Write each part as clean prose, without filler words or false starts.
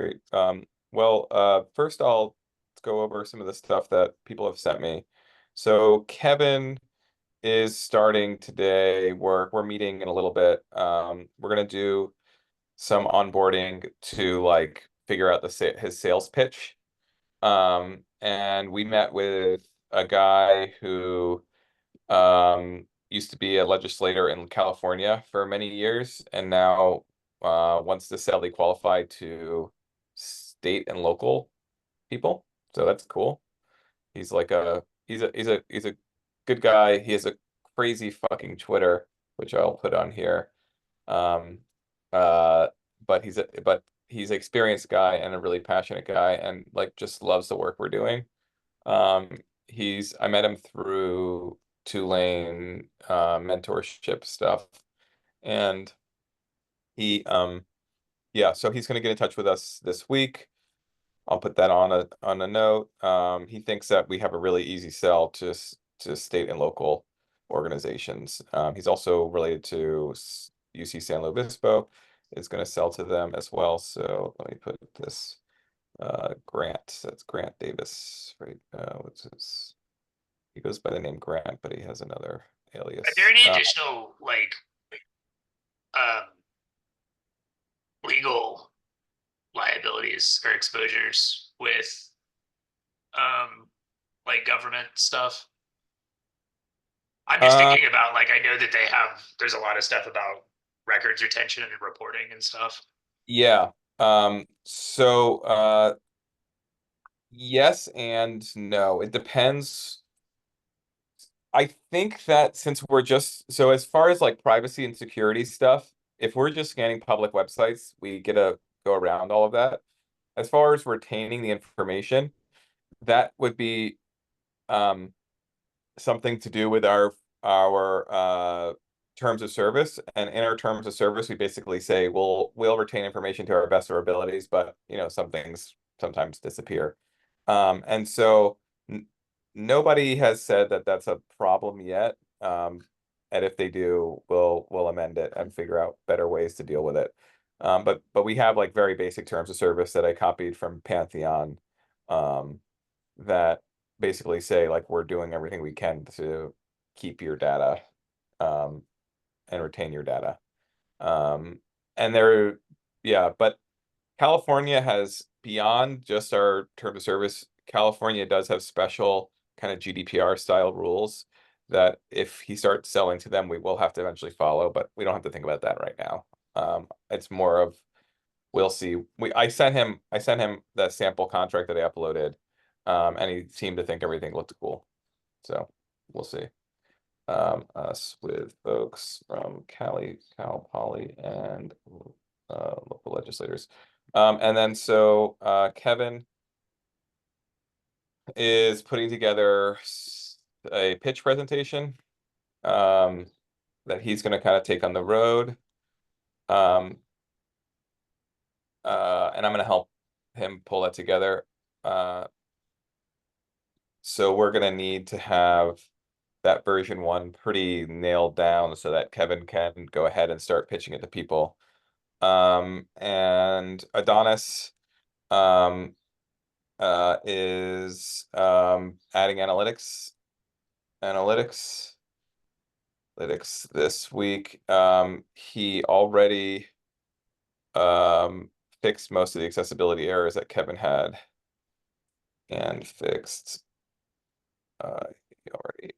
Great. First I'll go over some of the stuff that people have sent me. So Kevin is starting today. We're meeting in a little bit. We're gonna do some onboarding to like figure out his sales pitch. And we met with a guy who used to be a legislator in California for many years, and now wants to sell Equalify to state and local people. So that's cool. He's like he's a good guy. He has a crazy fucking Twitter, which I'll put on here. Um, uh, but he's an experienced guy and a really passionate guy, and like just loves the work we're doing. Um, I met him through Tulane mentorship stuff, and he yeah, so he's gonna get in touch with us this week. I'll put that on a note. He thinks that we have a really easy sell to state and local organizations. He's also related to UC San Luis Obispo. Is going to sell to them as well. So let me put this Grant. That's Grant Davis, right? What's his? He goes by the name Grant, but he has another Are there alias. any additional um, legal liabilities or exposures with government stuff? I'm just Uh, thinking about I know that there's a lot of stuff about records retention and reporting and stuff. yeah. Yes and no. It depends. I think that since we're just so as far as like privacy and security stuff, if we're just scanning public websites, we get to go around all of that. As far as retaining the information, that would be um, something to do with our terms of service. And in our terms of service, we basically say we'll retain information to our best of our abilities, but some things sometimes disappear. And so n nobody has said that that's a problem yet. And if they do, we'll amend it and figure out better ways to deal with it. But we have like very basic terms of service that I copied from Pantheon, um, that basically say like we're doing everything we can to keep your data, um, and retain your data. Um, and there, yeah, but California has beyond just our term of service. California does have special kind of GDPR style rules that if he starts selling to them, we will have to eventually follow, but we don't have to think about that right now. It's more of we'll see. I sent him the sample contract that I uploaded, and he seemed to think everything looked cool. So we'll see. Us with folks from Cal Poly, and local legislators. And then Kevin is putting together a pitch presentation, um, that he's going to kind of take on the road. Um, and I'm going to help him pull that together. Uh, so we're going to need to have that version one pretty nailed down so that Kevin can go ahead and start pitching it to people. And Adonis um, is adding analytics this week. He already um, fixed most of the accessibility errors that Kevin had, and fixed he already.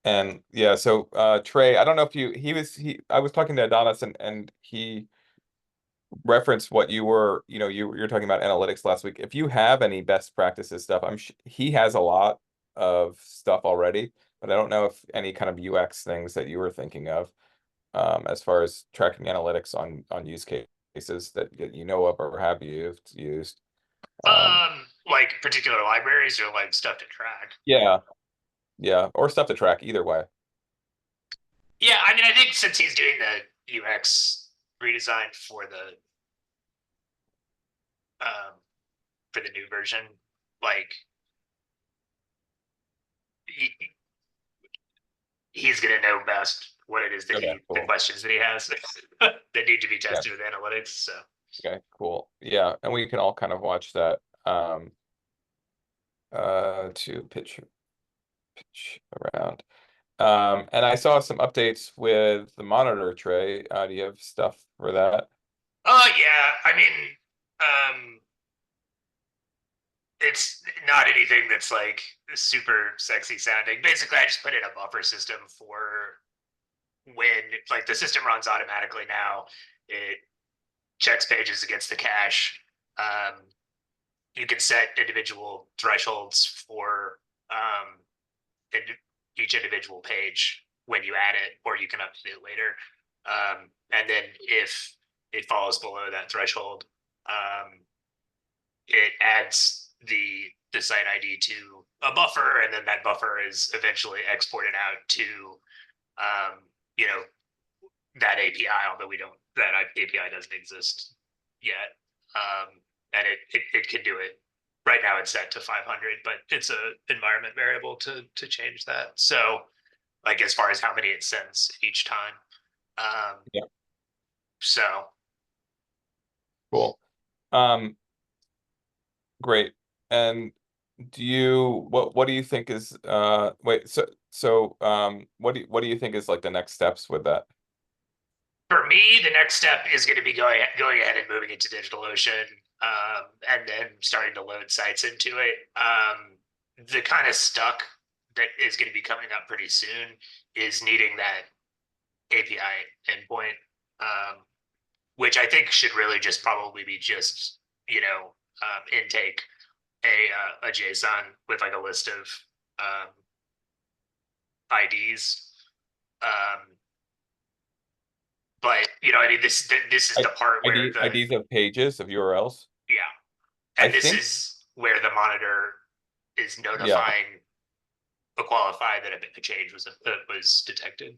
And yeah, so Trey, I don't know if I was talking to Adonis, and he reference what you're talking about analytics last week. If you have any best practices stuff, he has a lot of stuff already, but I don't know if any kind of UX things that you were thinking of, as far as tracking analytics on use cases that you know of or have used. Um, Like particular libraries or like stuff to track. yeah, yeah, or stuff to track either way. Yeah, I mean, I think since he's doing the UX redesign um, for the new version, like he, he's gonna know best what it is that Okay, the cool. questions that he has that need to be Yeah, tested with analytics. So Okay, cool. Yeah, and we can all kind of watch that to pitch around. And I saw some updates with the monitor tray. Do you have stuff for that? Yeah, I mean, um, it's not anything that's like super sexy sounding. Basically, I just put in a buffer system for when like the system runs automatically now. It checks pages against the cache. Um, you can set individual thresholds for um, each individual page when you add it, or you can update it later. And then if it falls below that threshold, it adds the site ID to a buffer, and then that buffer is eventually exported out to you know that API, although we don't that API doesn't exist yet. And it can do it. Right now it's set to 500, but it's a environment variable to change that. So like as far as how many it sends each time. Um, Yeah, so cool. Um, Great. And what do you think is wait, what do you think is like the next steps with that? for me, the next step is going to be going ahead and moving into DigitalOcean, and then starting to load sites into it. The kind of stuck that is going to be coming up pretty soon is needing that API endpoint, which I think should really just probably be just intake a JSON with like a list of um, IDs. But I mean, this is I, the part where IDs of pages of URLs. yeah, I and this think, is where the monitor is yeah, notifying Equalify that a change was detected.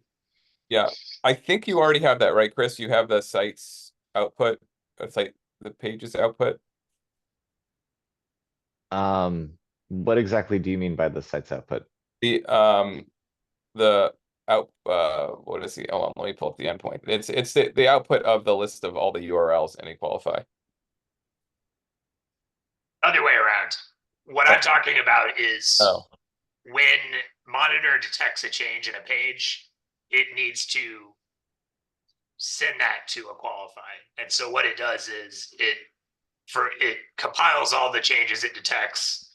yeah. I think you already have that, right, Chris? You have the site's output, site the pages output. Um, what exactly do you mean by the site's output? The the out what is the oh let me pull up the endpoint. It's the output of the list of all the URLs in Equalify. Other way around. What I'm Oh, talking about is oh, when monitor detects a change in a page, it needs to send that to Equalify. And so what it does is it compiles all the changes it detects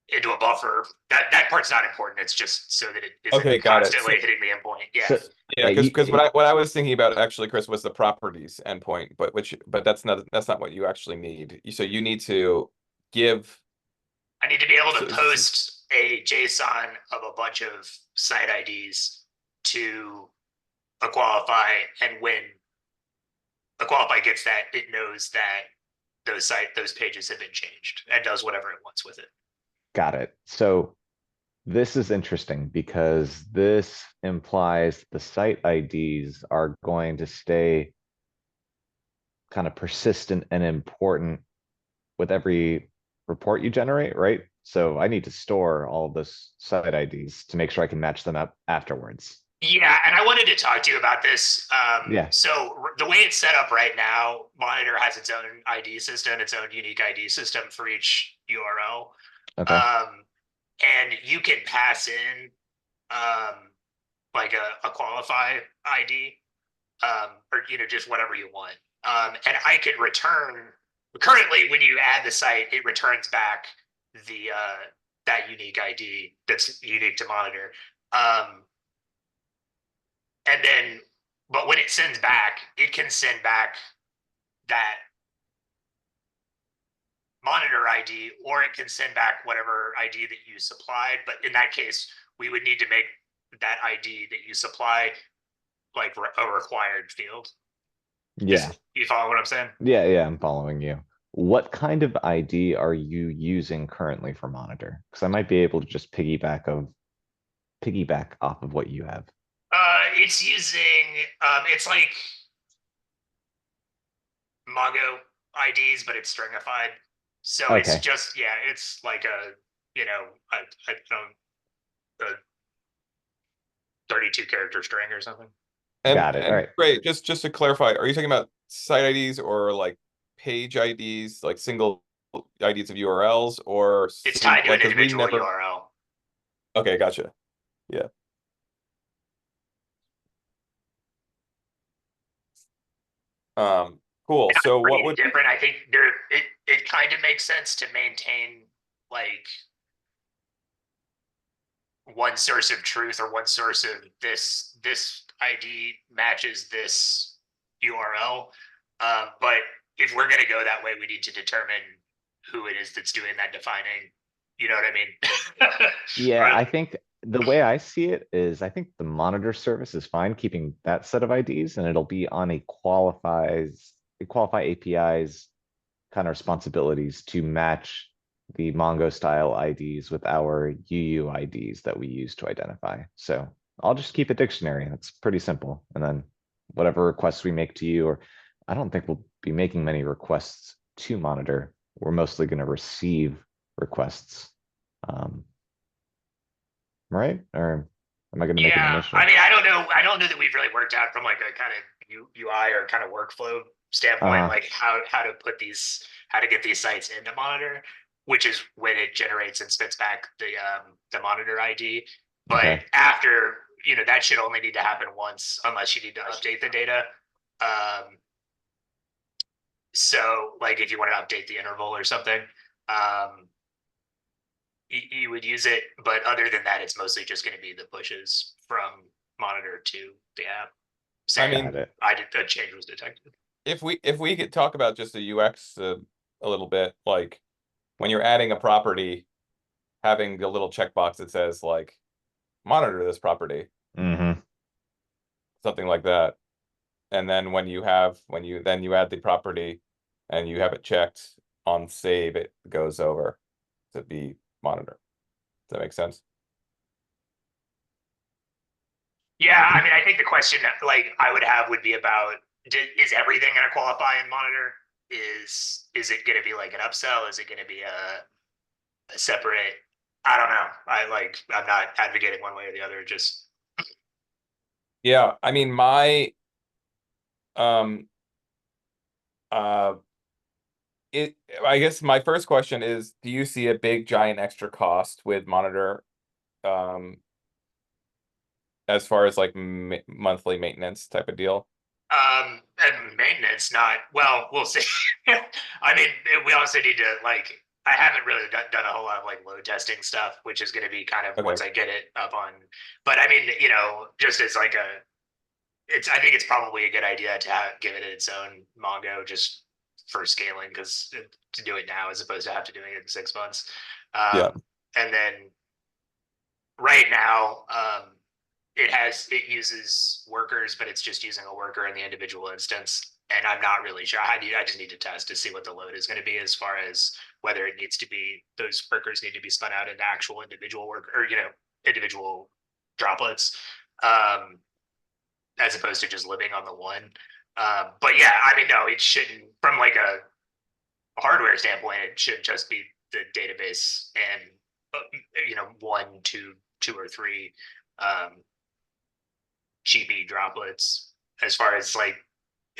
into a buffer. That part's not important. It's just so that it isn't okay, got it. constantly So, hitting the endpoint. Yeah. So yeah, yeah, because what I was thinking about actually, Chris, was the properties endpoint, but that's not what you actually need. So you need to give I need to be able to so, post a JSON of a bunch of site IDs to Equalify, and when Equalify gets that, it knows that those pages have been changed and does whatever it wants with it. got it. So this is interesting because this implies the site IDs are going to stay kind of persistent and important with every report you generate, right? So I need to store all of those site IDs to make sure I can match them up afterwards. Yeah, and I wanted to talk to you about this. Yeah. So the way it's set up right now, Monitor has its own ID system, its own unique ID system for each URL, Okay. um, and you can pass in like a qualify ID, or just whatever you want, and I can return. Currently, when you add the site, it returns back the that unique ID that's unique to Monitor. Um, and then but when it sends back, it can send back that monitor ID, or it can send back whatever ID that you supplied. But in that case, we would need to make that ID that you supply like a required field. Yeah. Is you follow what I'm saying? Yeah, I'm following you. What kind of ID are you using currently for monitor? Because I might be able to just piggyback off of what you have. It's using it's like Mongo IDs, but it's stringified. So it's Okay, just it's like a I don't a 32 character string or something. got it. All and right. great. Just to clarify, are you talking about site IDs or like page IDs, like single IDs of URLs, or It's tied to an like because we individual never. URL. Okay, gotcha. Yeah. Cool. So what Pretty would be? different. I think it kind of makes sense to maintain like one source of truth or one source of this ID matches this URL. But if we're going to go that way, we need to determine who it is that's doing that defining. You know what I mean? Yeah, Or, I think the way I see it is I think the monitor service is fine keeping that set of IDs and it'll be on Equalify API's kind of responsibilities to match the Mongo style IDs with our UU IDs that we use to identify. So I'll just keep a dictionary. That's pretty simple. And then whatever requests we make to you, or I don't think we'll be making many requests to monitor. We're mostly going to receive requests. Um, right? Or am I going to make it an yeah, issue? I mean, I don't know. I don't know that we've really worked out from like a kind of UI or kind of workflow standpoint, Uh-huh. like how to put these, how to get these sites into Monitor, which is when it generates and spits back the Monitor ID. But Okay. after, that should only need to happen once, unless you need to update the data. So, like, if you want to update the interval or something, um, you would use it. But other than that, it's mostly just going to be the pushes from Monitor to the app I saying Got mean, it. a change was detected. if we could talk about just the UX a little bit, like when you're adding a property, having the little checkbox that says like monitor this property, Hmm. something like that. And then when you add the property and you have it checked on save, it goes over to be monitor. Does that make sense? Yeah, I mean, I think the question like I would have would be about is everything going to qualify in Monitor? Is it going to be like an upsell? Is it going to be a separate? I don't know. I'm not advocating one way or the other. Just Yeah, I mean my um uh it I guess my first question is, do you see a big giant extra cost with monitor um as far as like monthly maintenance type of deal? and maintenance, not well. We'll see. I mean, we also need to like. I haven't really done a whole lot of like load testing stuff, which is going to be kind of Okay. once I get it up on. But I mean, just as like it's. I think it's probably a good idea to give it its own Mongo just for scaling because to do it now as opposed to have to doing it in 6 months. Yeah. And then right now, it uses workers, but it's just using a worker in the individual instance. And I'm not really sure. I just need to test to see what the load is going to be as far as whether it needs to be those workers need to be spun out into actual individual work or individual droplets, as opposed to just living on the one. But yeah, I mean, no, it shouldn't. From like a hardware standpoint, it should just be the database and one, two or three um, cheapy droplets. As far as like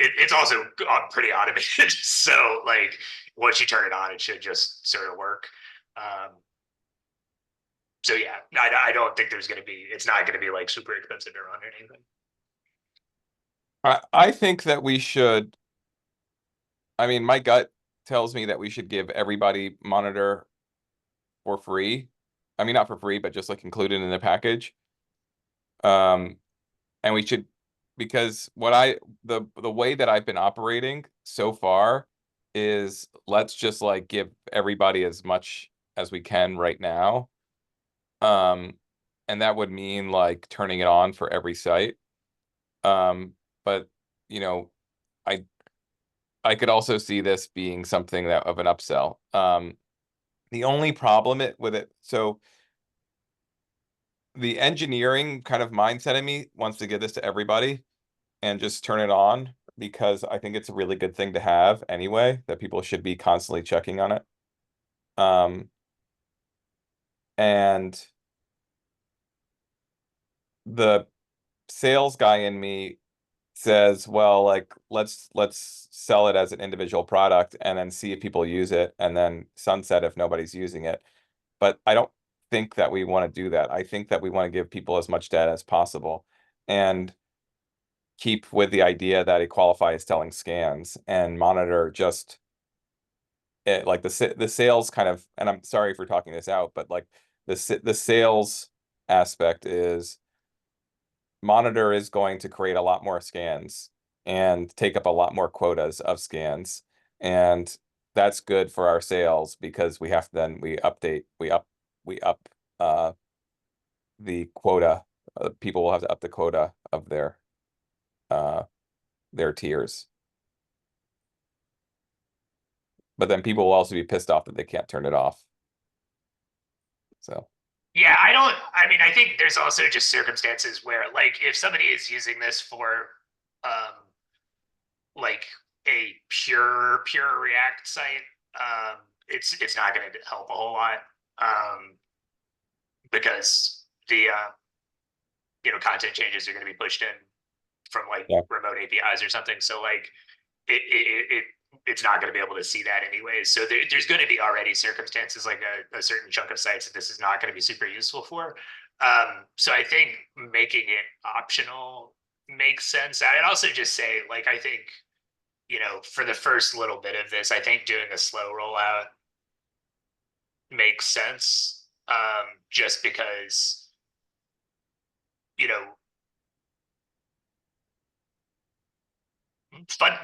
it's also pretty automated, so like once you turn it on, it should just sort of work. Um, so yeah, I don't think there's going to be. It's not going to be like super expensive to run or anything. I think that we should, I mean, my gut tells me that we should give everybody monitor for free. I mean, not for free, but just like included in the package. Um, and we should, because the way that I've been operating so far is let's just like give everybody as much as we can right now. Um, and that would mean like turning it on for every site. But you know, I I could also see this being something that of an upsell. The only problem with it, so the engineering kind of mindset in me wants to give this to everybody and just turn it on because I think it's a really good thing to have anyway, that people should be constantly checking on it. Um, and the sales guy in me says, well, like let's sell it as an individual product and then see if people use it and then sunset if nobody's using it. But I don't think that we want to do that. I think that we want to give people as much data as possible and keep with the idea that Equalify is telling scans and monitor just it, like the sales kind of, and I'm sorry for talking this out, but like the sales aspect is Monitor is going to create a lot more scans and take up a lot more quotas of scans. And that's good for our sales because we have to then we up the quota. People will have to up the quota of uh their tiers. But then people will also be pissed off that they can't turn it off. So Yeah, I mean, I think there's also just circumstances where, like, if somebody is using this for, um, like a pure React site, it's not going to help a whole lot, because the content changes are going to be pushed in from like yeah. remote APIs or something. So like it's not going to be able to see that anyways. So there's going to be already circumstances like a certain chunk of sites that this is not going to be super useful for. So I think making it optional makes sense. I'd also just say, like, I think, for the first little bit of this, I think doing a slow rollout makes sense. Just because, you know,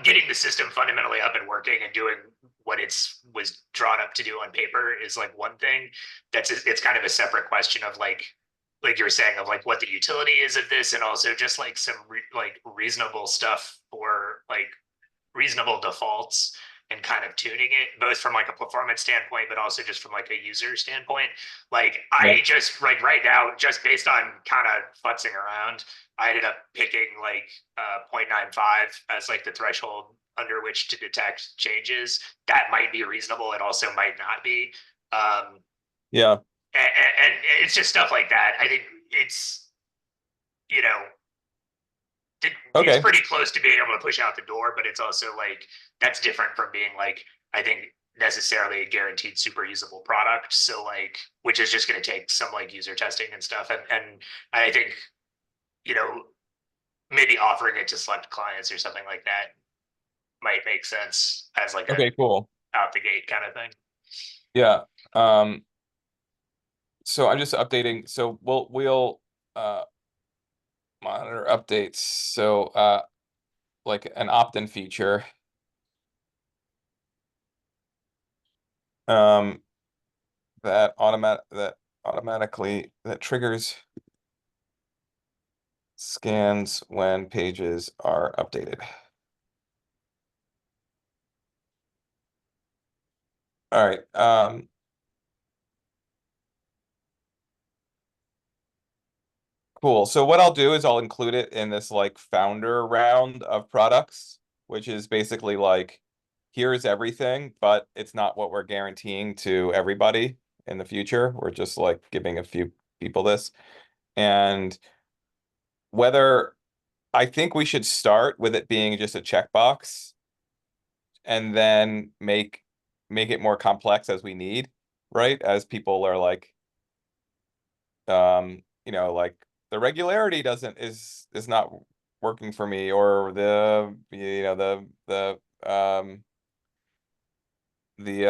getting the system fundamentally up and working and doing what it's was drawn up to do on paper is like one thing. It's kind of a separate question of like you were saying, of like what the utility is of this, and also just like some like reasonable stuff for like reasonable defaults and kind of tuning it both from like a performance standpoint but also just from like a user standpoint. Like Yeah. I just like right now, just based on kind of futzing around, I ended up picking like 0.95 as like the threshold under which to detect changes. That might be reasonable, it also might not be. um Yeah. and it's just stuff like that. I think it's, you know it's Okay. pretty close to being able to push out the door, but it's also like that's different from being like, I think, necessarily a guaranteed super usable product. So like, which is just going to take some like user testing and stuff. And I think, you know, maybe offering it to select clients or something like that might make sense as like a Okay, cool. out the gate kind of thing. Yeah. So I'm just updating. So we'll uh monitor updates. So like an opt-in feature. Um that automatically that triggers scans when pages are updated. All right. Cool. So what I'll do is I'll include it in this like founder round of products, which is basically like, here's everything, but it's not what we're guaranteeing to everybody in the future. We're just like giving a few people this. And whether I think we should start with it being just a checkbox and then make it more complex as we need, right? As people are like, like the regularity doesn't is not working for me, or the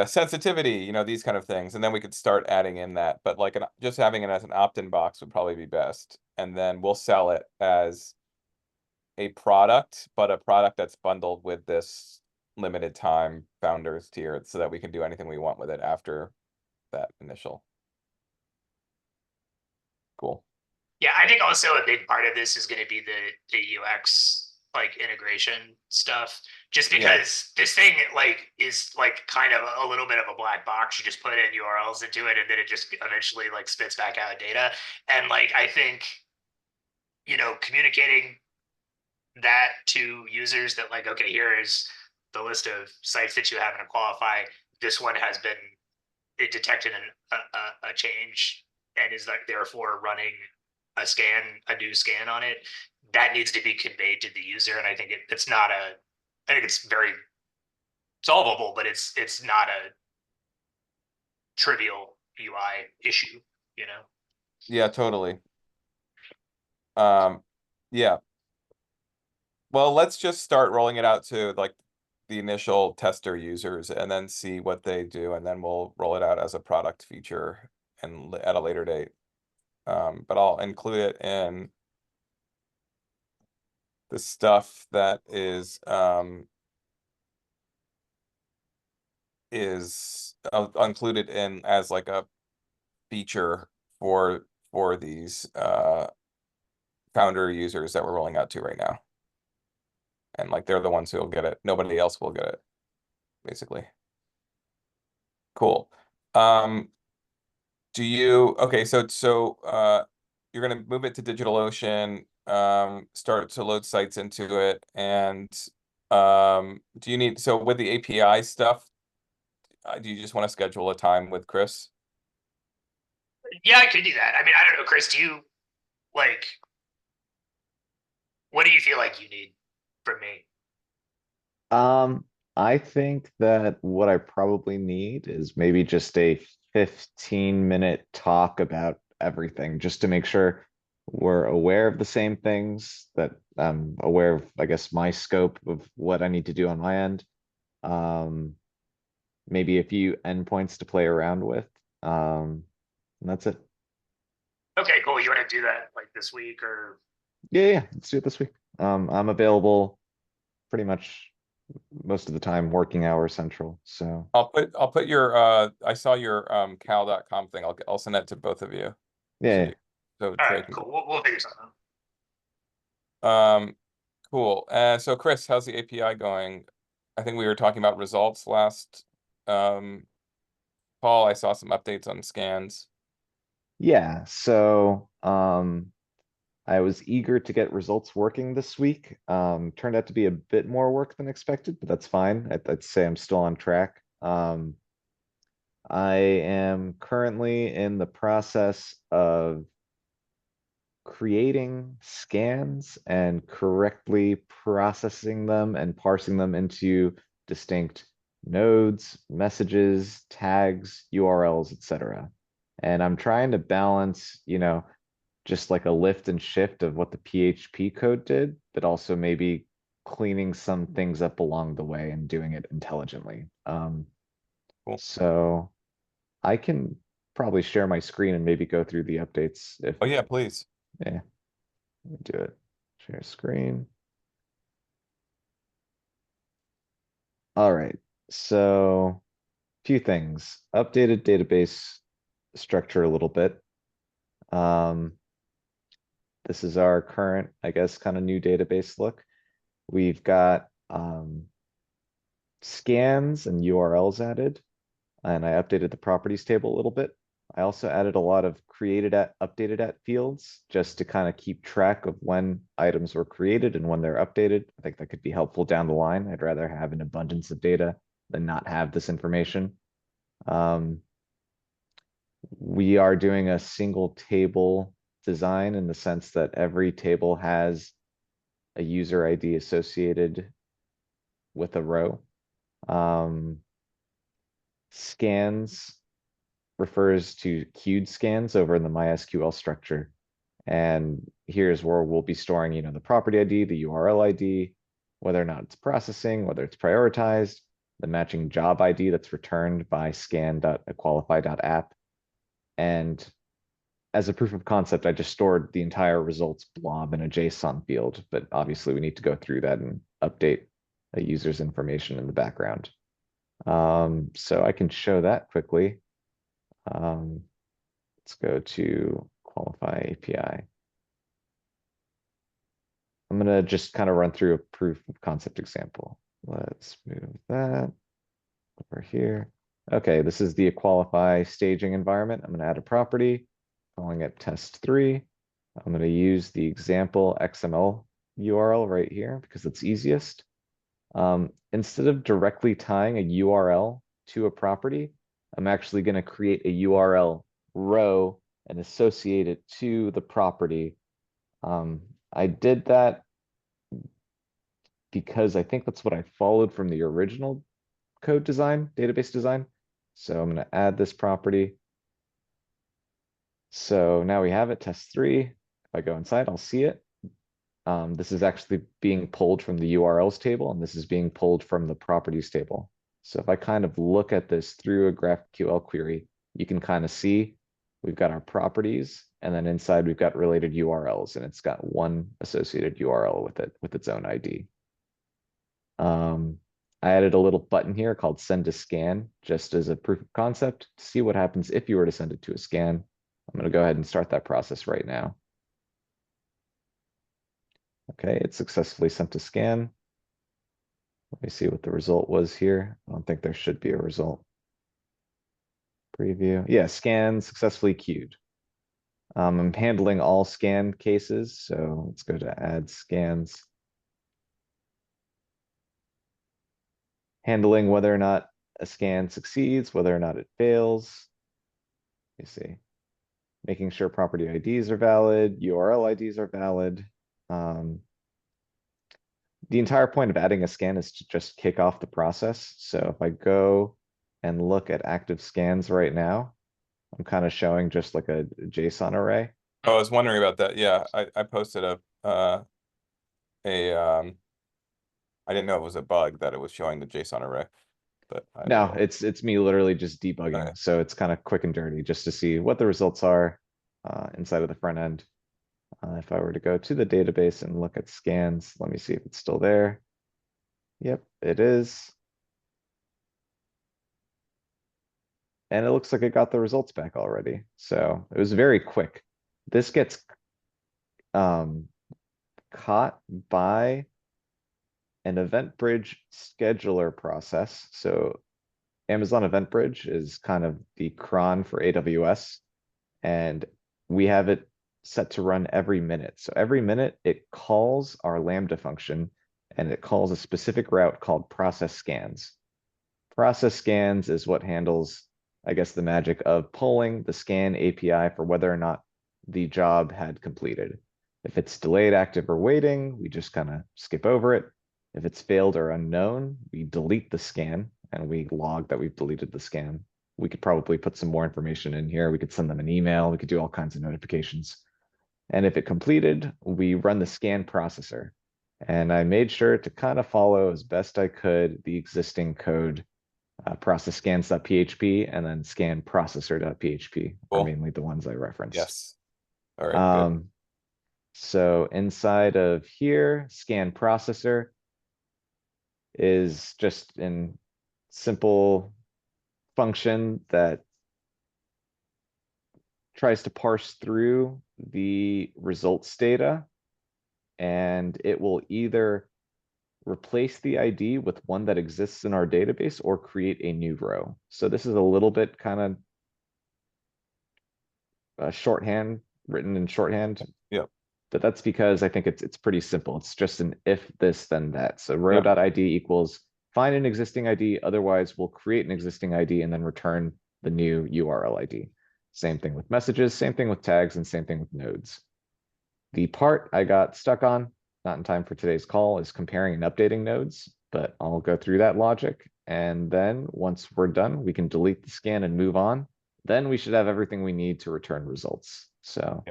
sensitivity, these kind of things, and then we could start adding in that. But like just having it as an opt-in box would probably be best, and then we'll sell it as a product, but a product that's bundled with this limited time founders tier so that we can do anything we want with it after that initial. Cool. Yeah, I think also a big part of this is going to be the UX like integration stuff. Just Yeah. because this thing like is like kind of a little bit of a black box. You just put in URLs into it and then it just eventually like spits back out data. And like I think, communicating that to users that like, okay, here is the list of sites that you have in Equalify. This one has been, it detected a change and is like therefore running a new scan on it. that needs to be conveyed to the user. And I think it's not I think it's very solvable, but it's not a trivial UI issue, you know? Yeah, totally. Yeah. Well, let's just start rolling it out to like the initial tester users and then see what they do, and then we'll roll it out as a product feature and at a later date. But I'll include it in the stuff that is included in as like a feature for these founder users that we're rolling out to right now. And like they're the ones who will get it. Nobody else will get it, basically. Cool. Um, okay, you're gonna move it to DigitalOcean, start to load sites into it, and do you need so with the API stuff, do you just want to schedule a time with Chris? Yeah, I could do that. I mean, I don't know, Chris, do you like what do you feel like you need from me? Um, I think that what I probably need is maybe just a 15-minute talk about everything, just to make sure we're aware of the same things, that I'm aware of, I guess, my scope of what I need to do on my end. Um, Maybe a few endpoints to play around with. And that's it. Okay, cool. You want to do that like this week or Yeah, let's do it this week. I'm available pretty much most of the time, working hour central. So I'll put your I saw your cal.com thing. I'll send that to both of you. So yeah, you, so all Trey right, can cool. We'll figure something out. cool. So Chris, how's the API going? I think we were talking about results last Paul. I saw some updates on scans. yeah. So I was eager to get results working this week. Turned out to be a bit more work than expected, but that's fine. I'd say I'm still on track. I am currently in the process of creating scans and correctly processing them and parsing them into distinct nodes, messages, tags, URLs, etc. And I'm trying to balance, just like a lift and shift of what the PHP code did, but also maybe cleaning some things up along the way and doing it intelligently. Cool. So I can probably share my screen and maybe go through the updates if, Oh yeah, please. yeah, let me do it. Share screen. All right. So few things. Updated database structure a little bit. Um, this is our current, I guess, kind of new database look. We've got scans and URLs added, and I updated the properties table a little bit. I also added a lot of created at, updated at fields just to kind of keep track of when items were created and when they're updated. I think that could be helpful down the line. I'd rather have an abundance of data than not have this information. Um, we are doing a single table design in the sense that every table has a user ID associated with a row. Um, Scans refers to queued scans over in the MySQL structure. And here's where we'll be storing, the property ID, the URL ID, whether or not it's processing, whether it's prioritized, the matching job ID that's returned by scan.equalify.app. And as a proof of concept, I just stored the entire results blob in a JSON field, but obviously we need to go through that and update a user's information in the background. So I can show that quickly. Let's go to Qualify API. I'm going to just kind of run through a proof of concept example. Let's move that over here. Okay, this is the Equalify staging environment. I'm going to add a property, calling it test3. I'm going to use the example XML URL right here because it's easiest. Instead of directly tying a URL to a property, I'm actually going to create a URL row and associate it to the property. I did that because I think that's what I followed from the original code design, database design. So I'm going to add this property. So now we have it, test 3. If I go inside, I'll see it. This is actually being pulled from the URLs table, and this is being pulled from the properties table. So if I kind of look at this through a GraphQL query, you can kind of see we've got our properties, and then inside we've got related URLs, and it's got one associated URL with it, with its own ID. I added a little button here called send to scan, just as a proof of concept to see what happens if you were to send it to a scan. I'm going to go ahead and start that process right now. Okay, it successfully sent to scan. Let me see what the result was here. I don't think there should be a result. Preview. Yeah, scan successfully queued. I'm handling all scan cases, so let's go to add scans. Handling whether or not a scan succeeds, whether or not it fails. Let me see. Making sure property IDs are valid, URL IDs are valid. The entire point of adding a scan is to just kick off the process. So if I go and look at active scans right now, I'm kind of showing just like a JSON array. Oh, I was wondering about that. Yeah, I posted a I didn't know it was a bug that it was showing the JSON array, but I No, will. it's me literally just Okay. debugging. So it's kind of quick and dirty just to see what the results are inside of the front end. If I were to go to the database and look at scans, let me see if it's still there. Yep, it is. And it looks like it got the results back already. So it was very quick. This gets um, caught by an Event Bridge scheduler process. So Amazon Event Bridge is kind of the cron for AWS, and we have it set to run every minute. So every minute it calls our Lambda function, and it calls a specific route called process scans. Process scans is what handles, I guess, the magic of pulling the scan API for whether or not the job had completed. If it's delayed, active, or waiting, we just kind of skip over it. If it's failed or unknown, we delete the scan and we log that we've deleted the scan. We could probably put some more information in here. We could send them an email. We could do all kinds of notifications. And if it completed, we run the scan processor. And I made sure to kind of follow as best I could the existing code. Process scans.php and then scan processor.php are Cool. mainly the ones I referenced. Yes. All right, good. Um, so inside of here, scan processor is just in simple function that tries to parse through the results data, and it will either replace the ID with one that exists in our database or create a new row. So this is a little bit kind of shorthand, written in shorthand, Yep. but that's because I think it's pretty simple. It's just an if this then that. So Yep. row.id equals find an existing ID, otherwise we'll create an existing ID and then return the new URL ID. Same thing with messages, same thing with tags, and same thing with nodes. The part I got stuck on, not in time for today's call, is comparing and updating nodes, but I'll go through that logic. And then once we're done, we can delete the scan and move on. Then we should have everything we need to return results. So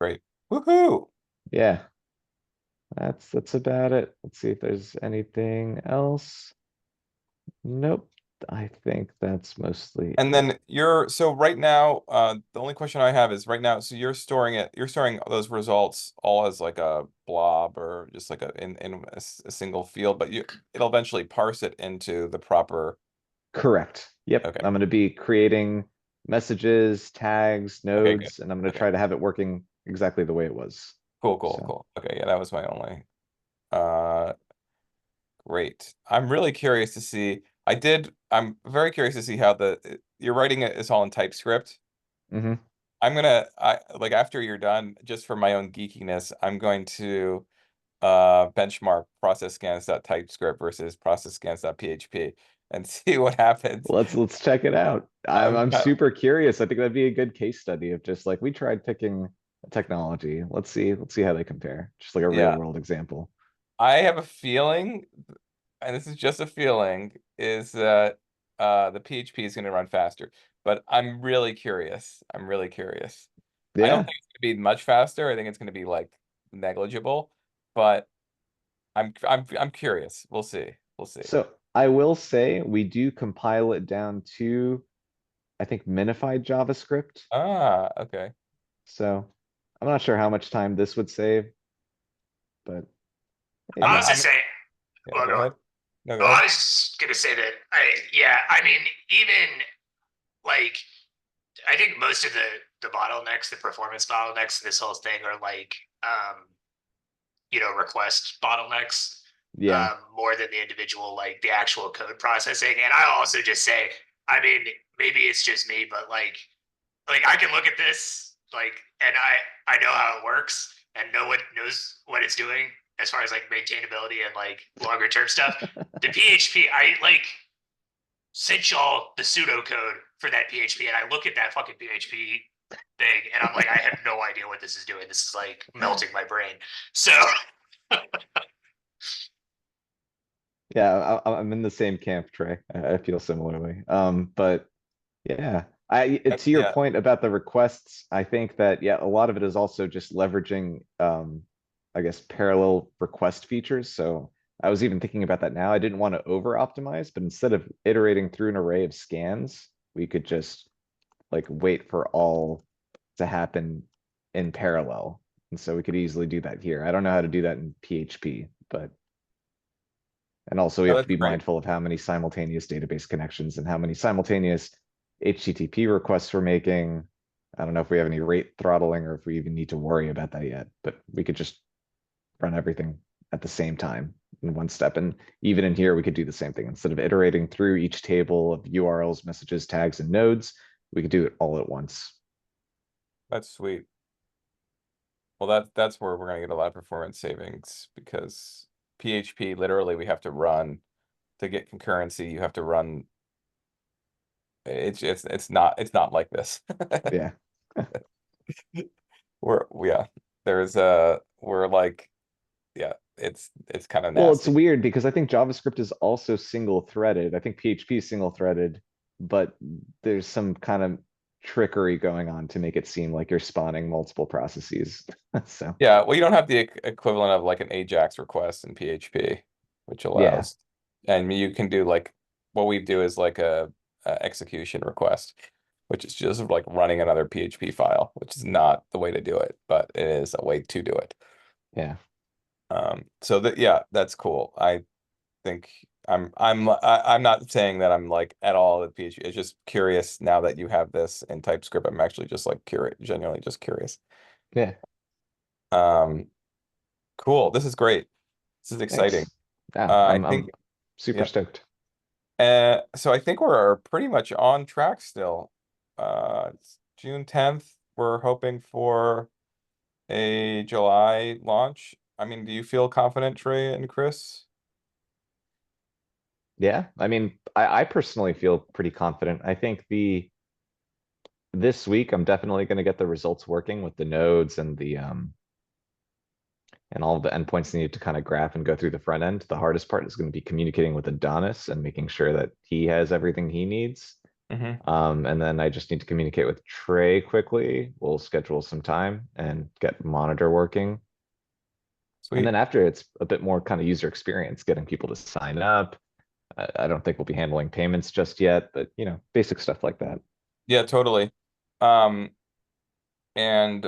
Great. Woohoo! yeah, that's about it. Let's see if there's anything else. Nope. I think that's mostly And it. then so right now, the only question I have is right now, so you're storing those results all as like a blob or just like a single field, but it'll eventually parse it into the proper. Correct. Yep. Okay. I'm going to be creating messages, tags, Okay, good. nodes, and I'm going to Okay. try to have it working exactly the way it was. Cool, cool, So cool. Okay, yeah, that was my only. Uh, great. I'm really curious to see. I'm very curious to see how you're writing it is all in TypeScript. mhm. I like after you're done, just for my own geekiness, I'm going to benchmark process scans.typescript versus process scans.php and see what happens. Let's check it out. I'm I'm I'm super curious. I think that'd be a good case study of just like we tried picking technology. Let's see how they compare. Just like a real Yeah, world example. I have a feeling, and this is just a feeling, is that the PHP is going to run faster. But I'm really curious. I'm really curious. I don't Yeah. think it's going to be much faster. I think it's going to be like negligible, but I'm curious. We'll see. We'll see. So I will say we do compile it down to, I think, minified JavaScript. Ah, okay. So I'm not sure how much time this would save, but I'm I maybe. was I'm just saying, yeah, well, go go on. ahead. No, go Oh, I ahead. was just gonna say that yeah, I mean, even like I think most of the bottlenecks, the performance bottlenecks, this whole thing are like request bottlenecks Yeah. more than the individual like the actual code processing. And I'll also just say, I mean, maybe it's just me, but like I can look at this and I know how it works and knows what it's doing as far as like maintainability and like longer term stuff. The PHP, I like sent y'all the pseudocode for that PHP, and I look at that fucking PHP thing, and I'm like, I have no idea what this is doing. This is like melting my brain. So Yeah, I'm in the same camp, Trey. I feel similarly. But yeah, to your Yeah, point about the requests, I think that yeah, a lot of it is also just leveraging I guess parallel request features. So I was even thinking about that now. I didn't want to over optimize, but instead of iterating through an array of scans, we could just like wait for all to happen in parallel. And so we could easily do that here. I don't know how to do that in PHP, but and also we no, have to that's be great. mindful of how many simultaneous database connections and how many simultaneous HTTP requests we're making. I don't know if we have any rate throttling or if we even need to worry about that yet, but we could just run everything at the same time in one step. And even in here, we could do the same thing. Instead of iterating through each table of URLs, messages, tags, and nodes, we could do it all at once. That's sweet. Well, that's where we're gonna get a lot of performance savings because PHP literally we have to run to get concurrency. You have to run. It's not like this. Yeah. Yeah. We're like yeah. It's kind of Well, it's nasty. weird because I think JavaScript is also single threaded. I think PHP is single threaded, but there's some kind of trickery going on to make it seem like you're spawning multiple processes. So, Yeah. Well, you don't have the equivalent of like an Ajax request in PHP, which yeah, allows, and you can do like what we do is like a execution request, which is just like running another PHP file, which is not the way to do it, but it is a way to do it. yeah, So that yeah, that's cool. I think I'm not saying that I'm like at all at PHP. It's just curious now that you have this in TypeScript. I'm actually just like curious, genuinely just curious. yeah. Um, cool. This is great. This is exciting. Thanks. Yeah, I I'm think super yeah. stoked. So I think we're pretty much on track still. It's June 10th. We're hoping for a July launch. I mean, do you feel confident, Trey and Chris? Yeah, I mean, I personally feel pretty confident. I think the this week I'm definitely going to get the results working with the nodes and the and all of the endpoints needed to kind of graph and go through the front end. The hardest part is going to be communicating with Adonis and making sure that he has everything he needs. Mm-hmm. And then I just need to communicate with Trey quickly. We'll schedule some time and get monitor working. And then Sweet. after it's a bit more kind of user experience, getting people to sign up. I don't think we'll be handling payments just yet, but basic stuff like that. Yeah, totally. Um, and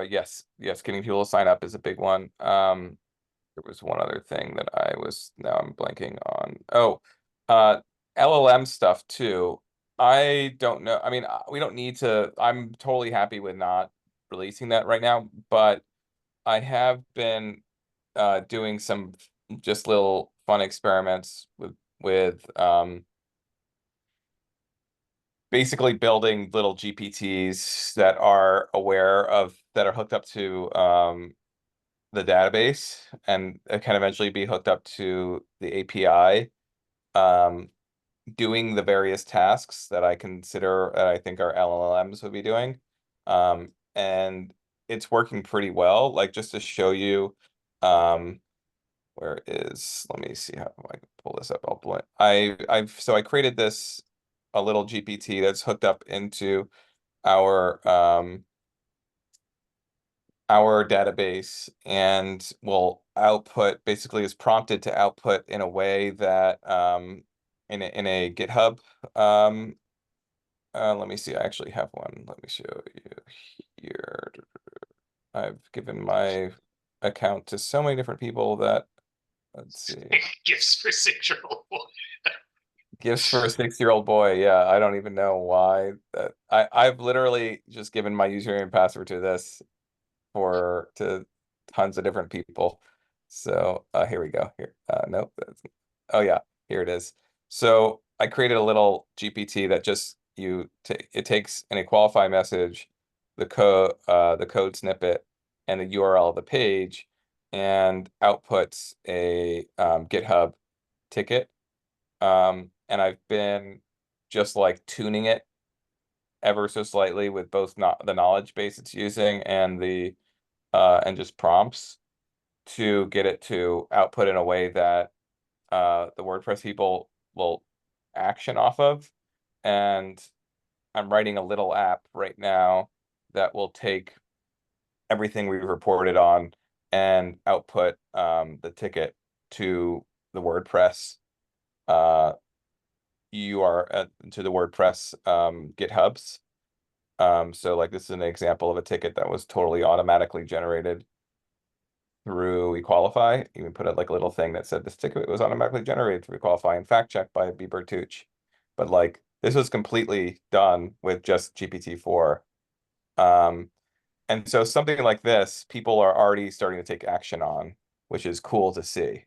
yes, getting people to sign up is a big one. There was one other thing that now I'm blanking on. Oh, uh, LLM stuff too. I don't know. I mean, we don't need to. I'm totally happy with not releasing that right now, but I have been doing some just little fun experiments with basically building little GPTs that are hooked up to the database and it can eventually be hooked up to the API, um, doing the various tasks that I think our LLMs would be doing. And it's working pretty well. Like just to show you, um, where is, let me see how I can pull this up. So I created this, a little GPT that's hooked up into our, our database and will output, basically is prompted to output in a way that, in a GitHub, let me see, I actually have one. Let me show you here. I've given my account to so many different people that, let's see. Gifts for 6-year-old boy. Gifts for a 6-year-old boy. Yeah, I don't even know why that I've literally just given my username and password to this to tons of different people. So here we go. Here. Nope. Oh yeah, here it is. So I created a little GPT that just it takes an Equalify message, the code snippet, and the URL of the page, and outputs a GitHub ticket. And I've been just like tuning it ever so slightly with both not the knowledge base it's using and the and just prompts to get it to output in a way that the WordPress people will action off of. And I'm writing a little app right now that will take everything we've reported on and output the ticket to the WordPress to the WordPress GitHubs. So like this is an example of a ticket that was totally automatically generated through Equalify. You can put out like a little thing that said this ticket was automatically generated through Equalify and fact checked by B. Bertucci. But like this was completely done with just GPT-4. And so something like this, people are already starting to take action on, which is cool to see.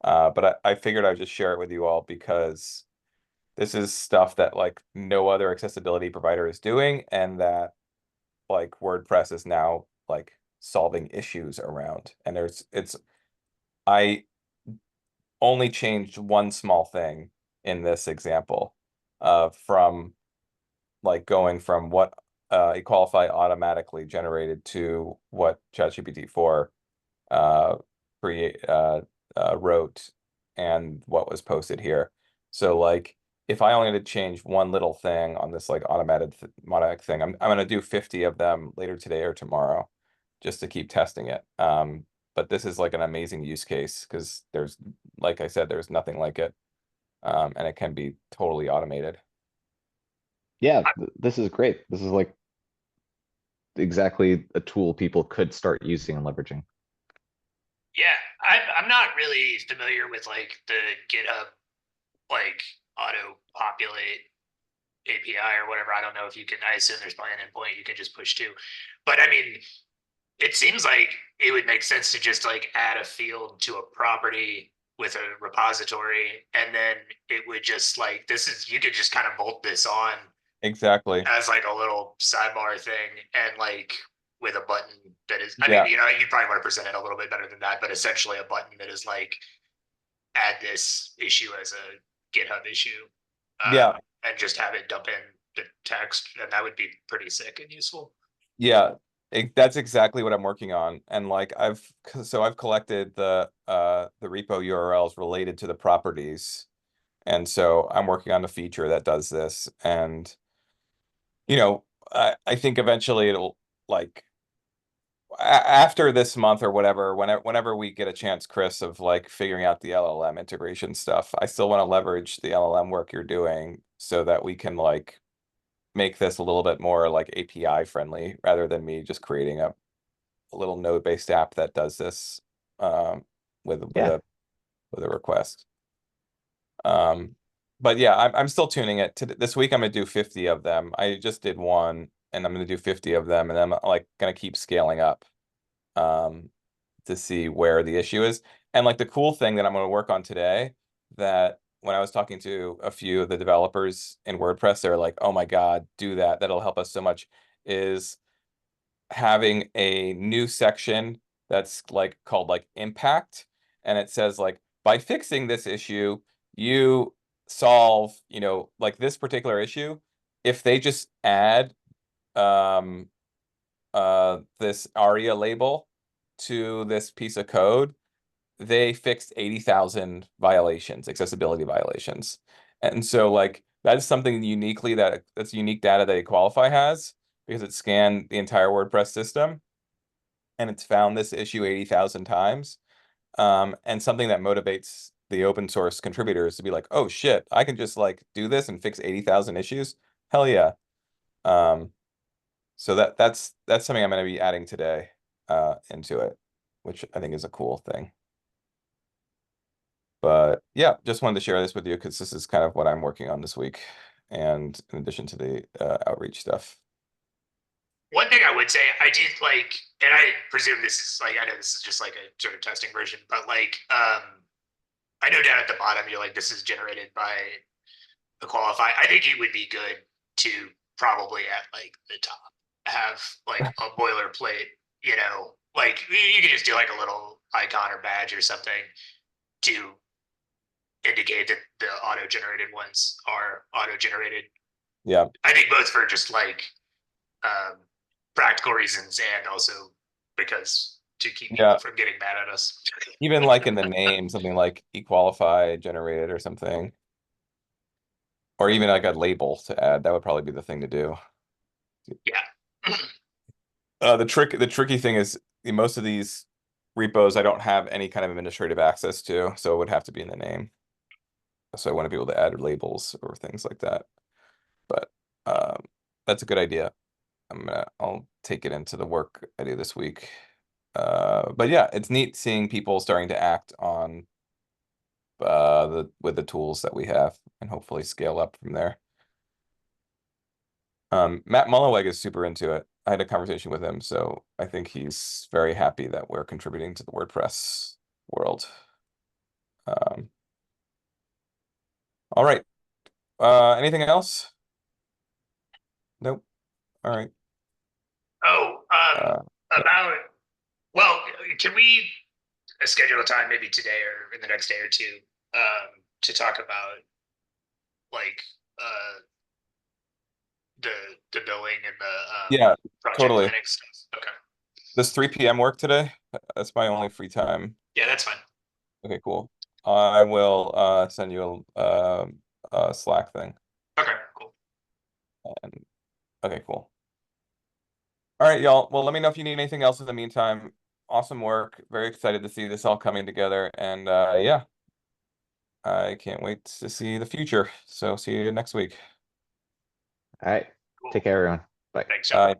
But I figured I'd just share it with you all because this is stuff that like no other accessibility provider is doing, and that like WordPress is now like solving issues around. And I only changed one small thing in this example, from like going from what Equalify automatically generated to what ChatGPT 4 uh, create wrote and what was posted here. So like if I only had to change one little thing on this like automatic thing, I'm gonna do 50 of them later today or tomorrow just to keep testing it. But this is like an amazing use case because there's, like I said, there's nothing like it. And it can be totally automated. Yeah, this is great. This is like exactly a tool people could start using and leveraging. Yeah, I'm not really familiar with like the GitHub like auto populate API or whatever. I don't know if you can. I assume there's probably an endpoint you can just push to, but I mean, it seems like it would make sense to just like add a field to a property with a repository, and then it would just like this is you could just kind of bolt this on Exactly. as like a little sidebar thing, and like with a button that is. I mean, Yeah. you probably want to present it a little bit better than that, but essentially a button that is like add this issue as a GitHub issue, Yeah. and just have it dump in the text, and that would be pretty sick and useful. Yeah. That's exactly what I'm working on. And like I've collected the repo URLs related to the properties. And so I'm working on a feature that does this. And you know, I think eventually it'll like after this month or whatever, whenever we get a chance, Chris, of like figuring out the LLM integration stuff, I still want to leverage the LLM work you're doing so that we can like make this a little bit more like API friendly rather than me just creating a little node-based app that does this with Yeah. with a request. Um, but yeah, I'm still tuning it. This week I'm gonna do 50 of them. I just did one, and I'm gonna do 50 of them, and I'm like gonna keep scaling up um, to see where the issue is. And like the cool thing that I'm gonna work on today, that when I was talking to a few of the developers in WordPress, they're like, "Oh my God, do that! That'll help us so much." Is having a new section that's like called like impact, and it says like by fixing this issue you solve, like this particular issue. If they just add um this ARIA label to this piece of code, they fixed 80,000 violations, accessibility violations. And so like that's something that's unique data that Equalify has because it scanned the entire WordPress system and it's found this issue 80,000 times. And something that motivates the open source contributors to be like, oh shit, I can just like do this and fix 80,000 issues. Hell yeah. Um, so that's something I'm going to be adding today into it, which I think is a cool thing. But yeah, just wanted to share this with you because this is kind of what I'm working on this week, and in addition to the outreach stuff. One thing I would say, I did like, and I presume this is like, I know this is just like a sort of testing version, but like, I know down at the bottom, you're like, this is generated by Equalify. I think it would be good to probably at like the top have like a boilerplate, you know, like you could just do like a little icon or badge or something to indicate that the auto-generated ones are auto-generated. Yeah, I think both for just like um, practical reasons and also because to keep people yeah. from getting mad at us. Even like in the name, something like Equalify generated or something, or even like a label to add. That would probably be the thing to do. Yeah. The tricky thing is most of these repos I don't have any kind of administrative access to, so it would have to be in the name. So I want to be able to add labels or things like that. But that's a good idea. I'll take it into the work I do this week. But yeah, it's neat seeing people starting to act on with the tools that we have and hopefully scale up from there. Matt Mullenweg is super into it. I had a conversation with him, so I think he's very happy that we're contributing to the WordPress world. All right. Anything else? Nope. All right. Oh, Yeah. about, well, can we schedule a time maybe today or in the next day or two to talk about like uh, the the billing and the Yeah, project totally. planning stuff? Okay. Does 3 p.m. work today? That's my only free time. Yeah, that's fine. Okay, cool. I will send you a Slack thing. Okay, cool. And okay, cool. All right, y'all. Well, let me know if you need anything else in the meantime. Awesome work. Very excited to see this all coming together. And yeah, I can't wait to see the future. So see you next week. All right. Cool. Take care, everyone. Bye. Thanks, John.